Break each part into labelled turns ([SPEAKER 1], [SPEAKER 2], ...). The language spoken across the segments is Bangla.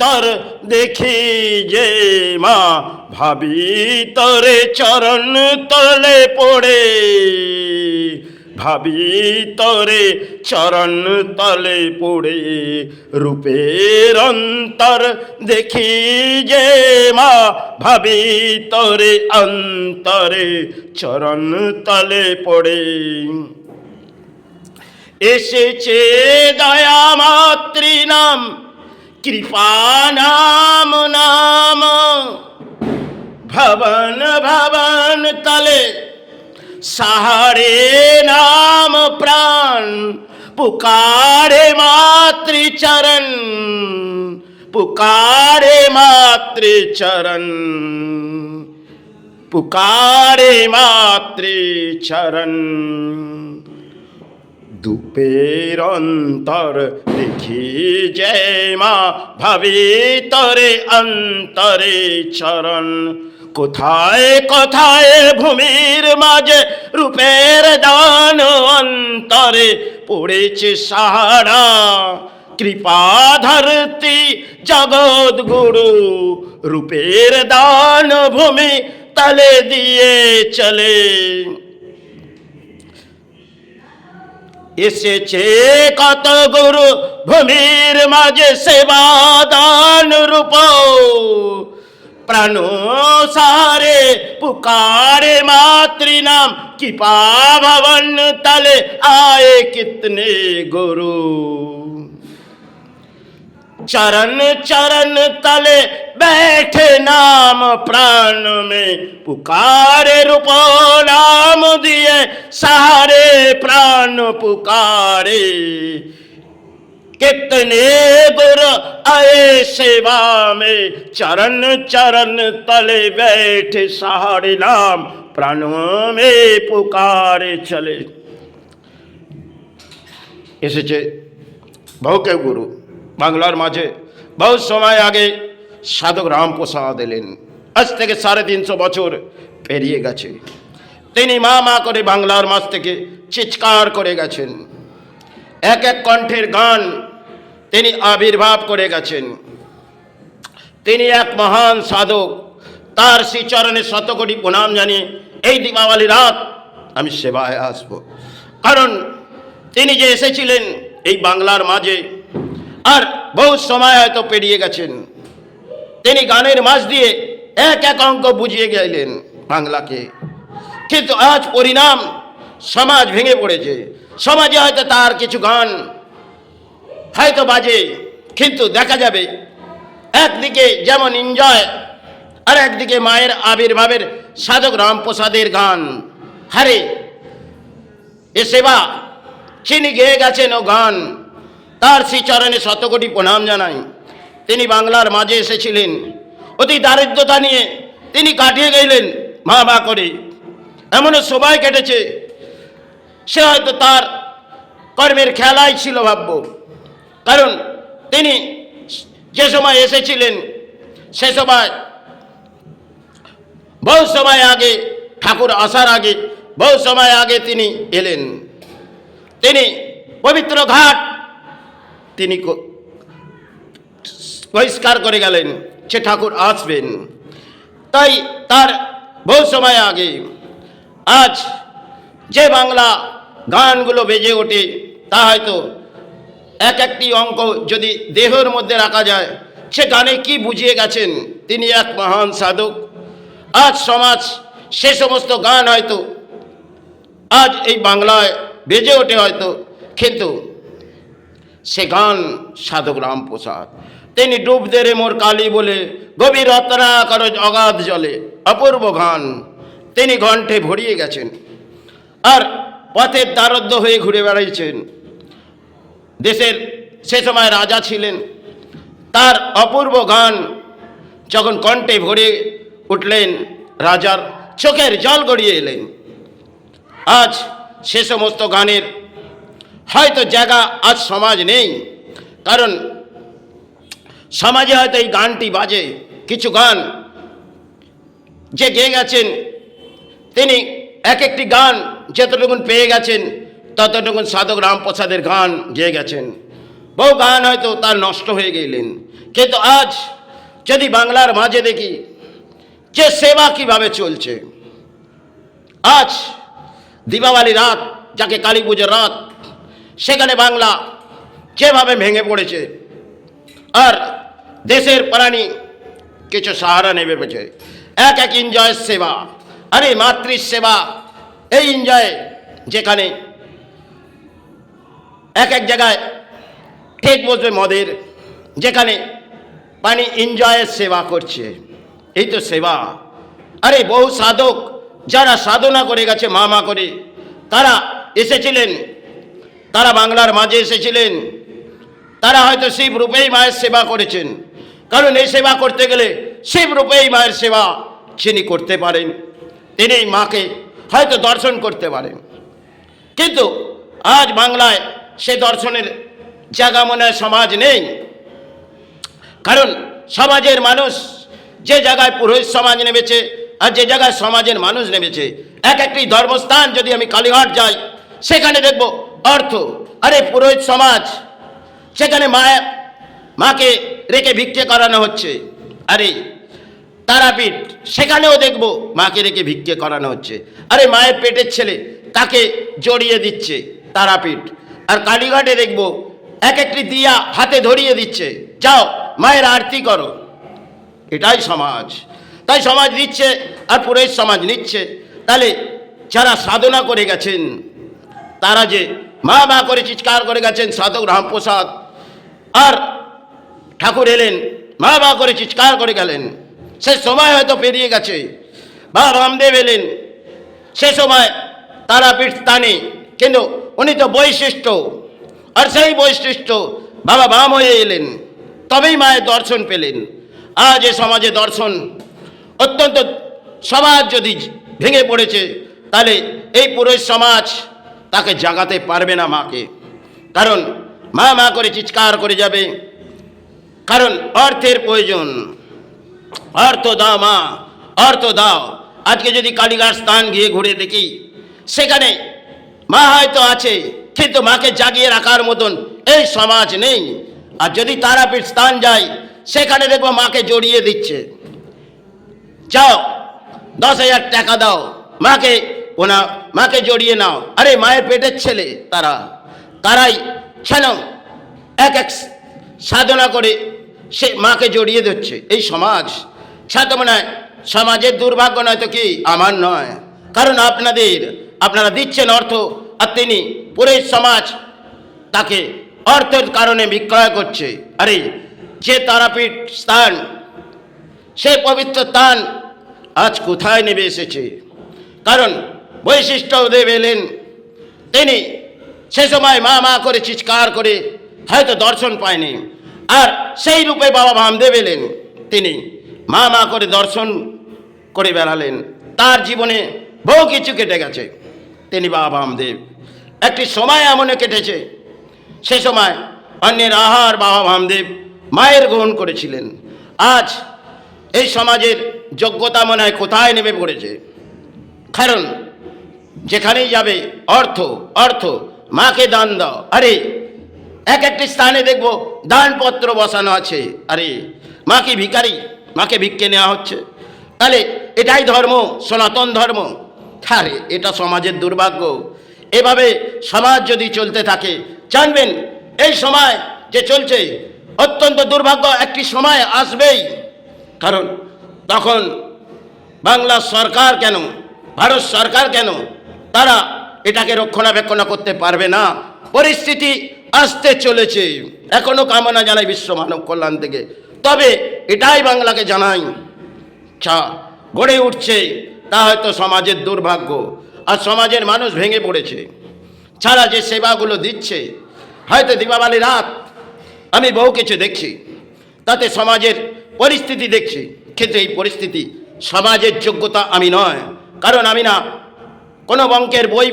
[SPEAKER 1] তর দেখি যে মা ভাবি তরে চরণ তলে পড়ে, ভাবি তরে চরণ তলে পড়ে। রূপের অন্তর দেখি যে মা ভাবি তরে অন্তরে চরণ তলে পড়ে। এসেছে দয়া মাতৃ নাম কৃপা নাম নাম, ভবন ভবন তলে সাহারে নাম প্রাণ। পুকারে মাতৃচরণ, পুকারে মাতৃচরণ, পুকারে মাতৃচরণ। ধূপের অন্তর দেখি যে মা ভাবি তরে অন্তরে চরণ। কোথায় কোথায় ভূমির মাঝে রূপের দান অন্তরে পড়েছে সাহারা। কৃপা ধরতি জগৎ গুরু রূপের দান ভূমি তলে দিয়ে চলে। এসেছে কত গুরু ভূমির মাঝে সেবা দান রূপ। প্রাণ সারে পুকারে মাতৃ নাম কৃপা ভवन तले आए कितने गुरु। चरण चरण तले बैठे नाम प्राण में, पुकारे रूप नाम दिए सारे प्राण पुकारे। कितने गुरु आए सेवा में, चरण चरण तले बैठे सारे नाम प्राणों में पुकारे चले। এসেছে বহুকে গুরু বাংলার মাঝে। বহু সময় আগে সাধক রামপ্রসাদ এলেন, আজ থেকে 350 বছর পেরিয়ে গেছে। তিনি মা মা করে বাংলার মাঝ থেকে চিৎকার করে গেছেন। এক এক কণ্ঠের গান তিনি আবির্ভাব করে গেছেন। তিনি এক মহান সাধক। তার শ্রীচরণে শতকোটি প্রণাম জানিয়ে এই দীপাবলি রাত আমি সেবায় আসব। কারণ তিনি যে এসেছিলেন এই বাংলার মাঝে, আর বহু সময় হয়তো পেরিয়ে গেছেন। তিনি গানের মাঝ দিয়ে এক এক অঙ্ক বুঝিয়ে গেলেন বাংলাকে। কিন্তু আজ পরিণাম, সমাজ ভেঙে পড়েছে। সমাজে হয়তো তার কিছু গান হয়তো বাজে, কিন্তু দেখা যাবে একদিকে যেমন এনজয়, আর একদিকে মায়ের আবির্ভাবের সাধক রামপ্রসাদের গান। হারে এ সেবা যিনি গেয়ে গেছেন ও গান, তার শ্রীচরণে শতকোটি প্রণাম জানাই। তিনি বাংলার মাঝে এসেছিলেন, অতি দারিদ্রতা নিয়ে তিনি কাটিয়ে গেলেন মা মা করে। এমনও সময় কেটেছে সে হয়তো তার কর্মের খেলাই ছিল ভাব্য। কারণ তিনি যে সময় এসেছিলেন সে সময় বহু সময় আগে, ঠাকুর আসার আগে বহু সময় আগে তিনি এলেন। তিনি পবিত্র ঘাট তিনি বহিষ্কার করে গেলেন, সে ঠাকুর আসবেন। তাই তার বহু সময় আগে আজ যে বাংলা গানগুলো বেজে ওঠে, তা হয়তো এক একটি অঙ্ক যদি দেহের মধ্যে রাখা যায়, সে গানে কি বুঝিয়ে গেছেন তিনি এক মহান সাধক। আজ সমাজ সে সমস্ত গান হয়তো আজ এই বাংলায় বেজে ওঠে হয়তো, কিন্তু সে গান সাধক রামপ্রসাদ। তিনি ডুব দে রে মোর কালী বলে গভীর রত্না করো অগাধ জলে, অপূর্ব গান তিনি কণ্ঠে ভরিয়ে গেছেন। আর পথের দারদ্য হয়ে ঘুরে বেড়াইছেন। দেশের সে সময় রাজা ছিলেন, তার অপূর্ব গান যখন কণ্ঠে ভরে উঠলেন, রাজার চোখের জল গড়িয়ে এলেন। আজ সে সমস্ত গানের হয়তো জায়গা আজ সমাজ নেই। কারণ সমাজে হয়তো এই গানটি বাজে। কিছু গান যে গেয়ে গেছেন তিনি এক একটি গান যতটুকুন পেয়ে গেছেন ততটুকুন সাধক রামপ্রসাদের গান গেয়ে গেছেন। বহু গান হয়তো তার নষ্ট হয়ে গেলেন, কিন্তু আজ যদি বাংলার মাঝে দেখি যে সেবা কিভাবে চলছে, আজ দীপাবলি রাত যাকে কালী পুজোর রাত, সেখানে বাংলা যেভাবে ভেঙে পড়েছে, আর দেশের প্রাণী কিছু সাহারা নেবে পেয়েছে, এক এক এনজয়ের সেবা, আরে মাতৃ সেবা, এই এনজয় যেখানে এক এক জায়গায় ঠিক বসবে মদের, যেখানে পানি এনজয়ের সেবা করছে, এই তো সেবা। আরে বহু সাধক যারা সাধনা করে গেছে মা করে, তারা এসেছিলেন, তারা বাংলার মাঝে এসেছিলেন, তারা হয়তো শিব রূপেই মায়ের সেবা করেছেন, কারণ এই সেবা করতে গেলে শিব রূপেই মায়ের সেবা যিনি করতে পারেন, তিনি মাকে হয়তো দর্শন করতে পারেন। কিন্তু আজ বাংলায় সে দর্শনের জায়গা মনে হয় সমাজ নেই, কারণ সমাজের মানুষ যে জায়গায় পুরোহিত সমাজ নেমেছে আর যে জায়গায় সমাজের মানুষ নেমেছে, এক একটি ধর্মস্থান যদি আমি কালীঘাট যাই, সেখানে দেখব অর্থ, আরে পুরোহিত সমাজ, সেখানে মাকে রেখে ভিক্ষে করানো হচ্ছে। আরে তারাপীঠ, সেখানেও দেখব মাকে রেখে ভিক্ষে করানো হচ্ছে। আরে মায়ের পেটের ছেলে তাকে জড়িয়ে দিচ্ছে তারাপীঠ। আর কালীঘাটে দেখব এক একটি দিয়া হাতে ধরিয়ে দিচ্ছে, যাও মায়ের আরতি করো। এটাই সমাজ। তাই সমাজ দিচ্ছে আর পুরোহিত সমাজ নিচ্ছে। তাহলে যারা সাধনা করে গেছেন, তারা যে মা করে চিৎকার করে গেছেন সাধক রামপ্রসাদ, আর ঠাকুর এলেন মা করে চিৎকার করে গেলেন, সে সময় হয়তো পেরিয়ে গেছে। বাবা রামদেব এলেন, সে সময় তারাপীঠ স্থানে, কিন্তু উনি তো বৈশিষ্ট্য, আর সেই বৈশিষ্ট্য বাবা বাম হয়ে এলেন, তবেই মায়ের দর্শন পেলেন। আজ এ সমাজে দর্শন অত্যন্ত, সমাজ যদি ভেঙে পড়েছে, তাহলে এই পুরুষ সমাজ তাকে জাগাতে পারবে না মাকে, কারণ মা করে চিৎকার করে যাবে, কারণ অর্থের প্রয়োজন। অর্থ দাও মা, অর্থ দাও। আজকে যদি কালীঘাট স্থান গিয়ে ঘুরে দেখি, সেখানে মা হয়তো আছে, কিন্তু মাকে জাগিয়ে রাখার মতন এই সমাজ নেই। আর যদি তারাপীঠ স্থান যাই, সেখানে দেখবো মাকে জড়িয়ে দিচ্ছে, যাও 10,000 টাকা দাও, মাকে জড়িয়ে নাও। আরে মায়ের পেটের ছেলে তারাই কেন এক এক সাধনা করে সে মাকে জড়িয়ে দিচ্ছে। এই সমাজ সাথে মনে হয় সমাজের দুর্ভাগ্য, নয় তো কি আমার নয়, কারণ আপনারা দিচ্ছেন অর্থ, আর তিনি পুরোহিত সমাজ তাকে অর্থের কারণে বিক্রয় করছে। আরে যে তারাপীঠ স্থান, সে পবিত্র স্থান আজ কোথায় নেমে এসেছে, কারণ বৈশিষ্ট্যদেব এলেন, তিনি সে সময় মা করে চিৎকার করে হয়তো দর্শন পায়নি, আর সেই রূপে বাবা বামদেব এলেন, তিনি মা করে দর্শন করে বেড়ালেন। তার জীবনে বহু কিছু কেটে গেছে, তিনি বাবা বামদেব। একটি সময় এমন কেটেছে, সে সময় অন্যের আহার বাবা বামদেব মায়ের গ্রহণ করেছিলেন। আজ এই সমাজের যোগ্যতা মনে হয় কোথায় নেমে পড়েছে, কারণ যেখানেই যাবে অর্থ, মাকে দান দাও। আরে এক একটি স্থানে দেখবো দানপত্র বসানো আছে, আরে মা কি ভিখারি, মাকে ভিক্ষে নেওয়া হচ্ছে। তাহলে এটাই ধর্ম, সনাতন ধর্ম? আরে এটা সমাজের দুর্ভাগ্য। এভাবে সমাজ যদি চলতে থাকে, জানবেন এই সময় যে চলছে অত্যন্ত দুর্ভাগ্য, একটি সময় আসবেই। কারণ তখন বাংলা সরকার কেন, ভারত সরকার কেন, তারা এটাকে রক্ষণাবেক্ষণ করতে পারবে না। পরিস্থিতি আসতে চলেছে। এখনো কামনা জানাই বিশ্ব মানব কল্যাণ থেকে, তবে এটাই বাংলাকে জানাই, গড়ে উঠছে তা হয়তো সমাজের দুর্ভাগ্য, আর সমাজের মানুষ ভেঙে পড়েছে। ছাড়া যে সেবাগুলো দিচ্ছে, হয়তো দীপাবলি রাত আমি বহু কিছু দেখছি, তাতে সমাজের পরিস্থিতি দেখছি, কিন্তু এই পরিস্থিতি সমাজের যোগ্যতা আমি নয়, কারণ আমি না কোনো বঙ্কের বই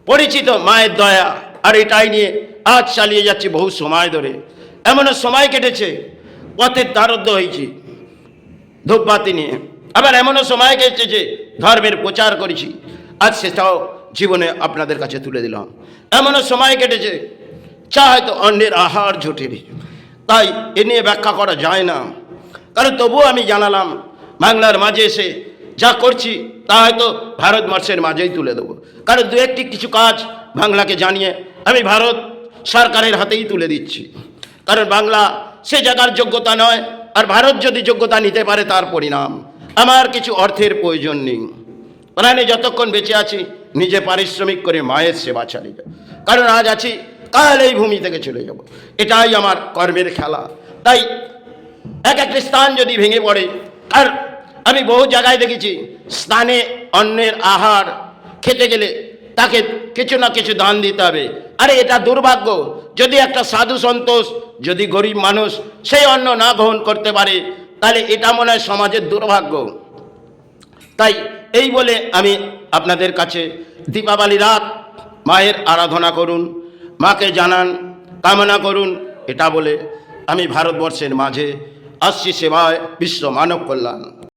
[SPEAKER 1] পরিচিত মায়ের দয়া, আর এটাই নিয়ে আজ চালিয়ে যাচ্ছি বহু সময় ধরে। এমনও সময় কেটেছে পথের দ্বারস্থ হয়েছি ধূপবাতি নিয়ে, আবার এমনও সময় কেটেছে যে ধর্মের প্রচার করেছি, আজ সেটাও জীবনে আপনাদের কাছে তুলে দিলাম। এমনও সময় কেটেছে চা হয়তো অন্যের আহার জোটের। তাই এ নিয়ে ব্যাখ্যা করা যায় না। কারণ তবুও আমি জানালাম, বাংলার মাঝে এসে যা করছি তা হয়তো ভারতবর্ষের মাঝেই তুলে দেবো। কারণ দু একটি কিছু কাজ বাংলাকে জানিয়ে আমি ভারত সরকারের হাতেই তুলে দিচ্ছি। কারণ বাংলা সে জায়গার যোগ্যতা নয়, আর ভারত যদি যোগ্যতা নিতে পারে তার পরিণাম। আমার কিছু অর্থের প্রয়োজন নেই, প্রাণে যতক্ষণ বেঁচে আছি নিজে পারিশ্রমিক করে মায়ের সেবা চালিয়ে যাব। কারণ আজ আছি, কাল এই ভূমি থেকে চলে যাব, এটাই আমার কর্মের খেলা। তাই এক একটা স্থান যদি ভেঙে পড়ে, আর আমি বহু জায়গায় দেখেছি স্থানে অন্যের আহার খেতে গেলে তাকে কিছু না কিছু দান দিতে হবে। আরে এটা দুর্ভাগ্য, যদি একটা সাধু সন্তোষ, যদি গরিব মানুষ সেই অন্ন না গ্রহণ করতে পারে, তাহলে এটা মনে হয় সমাজের দুর্ভাগ্য। তাই এই বলে আমি আপনাদের কাছে দীপাবলি রাত মায়ের আরাধনা করুন, মাকে জানান, কামনা করুন, এটা বলে আমি ভারতবর্ষের মাঝে আসছি সেবায়, বিশ্ব মানব কল্যাণ।